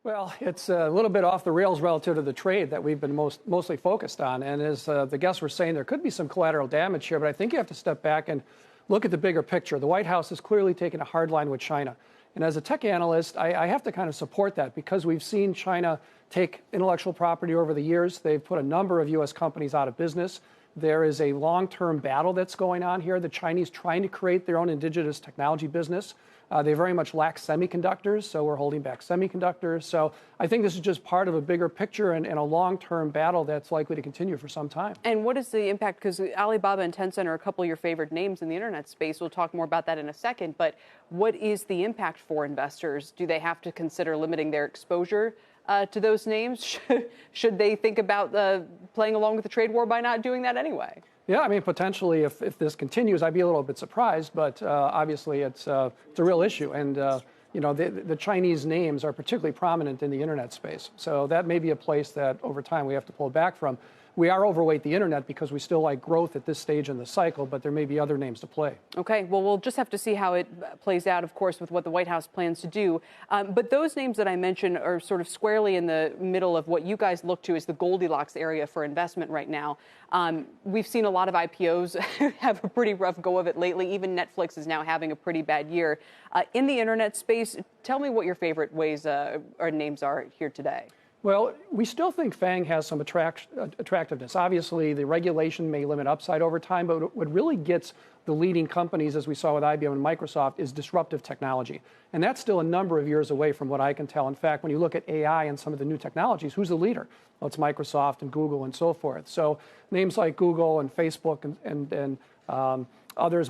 Well, it's a little bit off the rails relative to the trade that we've been mostly focused on. And as the guests were saying, there could be some collateral damage here, but I think you have to step back and look at the bigger picture. The White House is clearly taking a hard line with China. And as a tech analyst, I have to kind of support that because we've seen China take intellectual property over the years. They've put a number of U.S. companies out of business. There is a long-term battle that's going on here. The Chinese trying to create their own indigenous technology business. They very much lack semiconductors, so we're holding back semiconductors. So I think this is just part of a bigger picture and a long-term battle that's likely to continue for some time. And what is the impact? Because Alibaba and Tencent are a couple of your favorite names in the internet space. We'll talk more about that in a second. But what is the impact for investors? Do they have to consider limiting their exposure to those names? Should they think about playing along with the trade war by not doing that anyway? Yeah, I mean, potentially, if this continues, I'd be a little bit surprised. But obviously, it's a real issue. And, you know, the Chinese names are particularly prominent in the internet space. So that may be a place that over time we have to pull back from. We are overweight the internet because we still like growth at this stage in the cycle, but there may be other names to play. Okay, well, we'll just have to see how it plays out, of course, with what the White House plans to do. But those names that I mentioned are sort of squarely in the middle of what you guys look to as the Goldilocks area for investment right now. We've seen a lot of IPOs have a pretty rough go of it lately. Even Netflix is now having a pretty bad year. In the internet space, tell me what your favorite ways or names are here today. Well, we still think FANG has some attractiveness. Obviously, the regulation may limit upside over time, but what really gets the leading companies, as we saw with IBM and Microsoft, is disruptive technology. And that's still a number of years away from what I can tell. In fact, when you look at AI and some of the new technologies, who's the leader? Well, it's Microsoft and Google and so forth. So names like Google and Facebook and others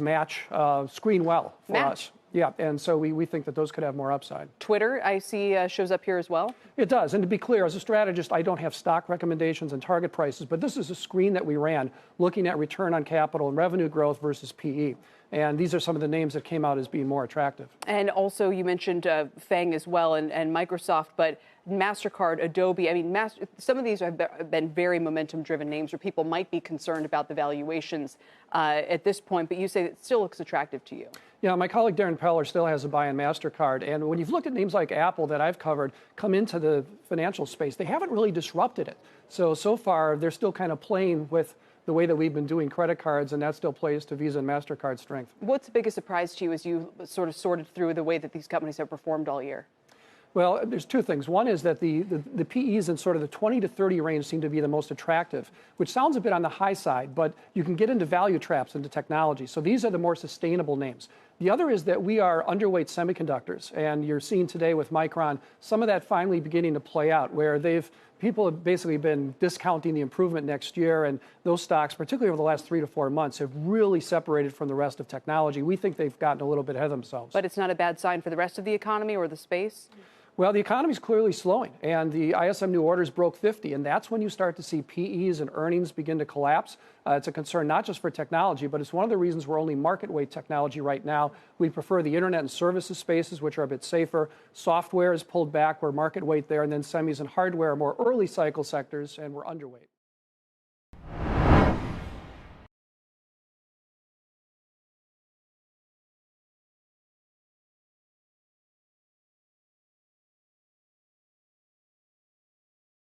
screen well for us. Yeah, and so we think that those could have more upside. Twitter, I see, shows up here as well? It does. And to be clear, as a strategist, I don't have stock recommendations and target prices, but this is a screen that we ran looking at return on capital and revenue growth versus PE. And these are some of the names that came out as being more attractive. And also you mentioned FANG as well and Microsoft, but MasterCard, Adobe, I mean, some of these have been very momentum-driven names where people might be concerned about the valuations at this point, but you say it still looks attractive to you. Yeah, my colleague Darren Peller still has a buy on MasterCard. And when you've looked at names like Apple that I've covered come into the financial space, they haven't really disrupted it. So far, they're still kind of playing with the way that we've been doing credit cards, and that still plays to Visa and MasterCard's strength. What's the biggest surprise to you as you sort of sorted through the way that these companies have performed all year? Well, there's two things. One is that the PEs in sort of the 20 to 30 range seem to be the most attractive, which sounds a bit on the high side, but you can get into value traps into technology. So these are the more sustainable names. The other is that we are underweight semiconductors, and you're seeing today with Micron some of that finally beginning to play out, where people have basically been discounting the improvement next year, and those stocks, particularly over the last 3 to 4 months, have really separated from the rest of technology. We think they've gotten a little bit ahead of themselves. But it's not a bad sign for the rest of the economy or the space? Well, the economy is clearly slowing, and the ISM new orders broke 50, and that's when you start to see PEs and earnings begin to collapse. It's a concern not just for technology, but it's one of the reasons we're only market weight technology right now. We prefer the internet and services spaces, which are a bit safer. Software is pulled back, we're market weight there, and then semis and hardware are more early cycle sectors, and we're underweight.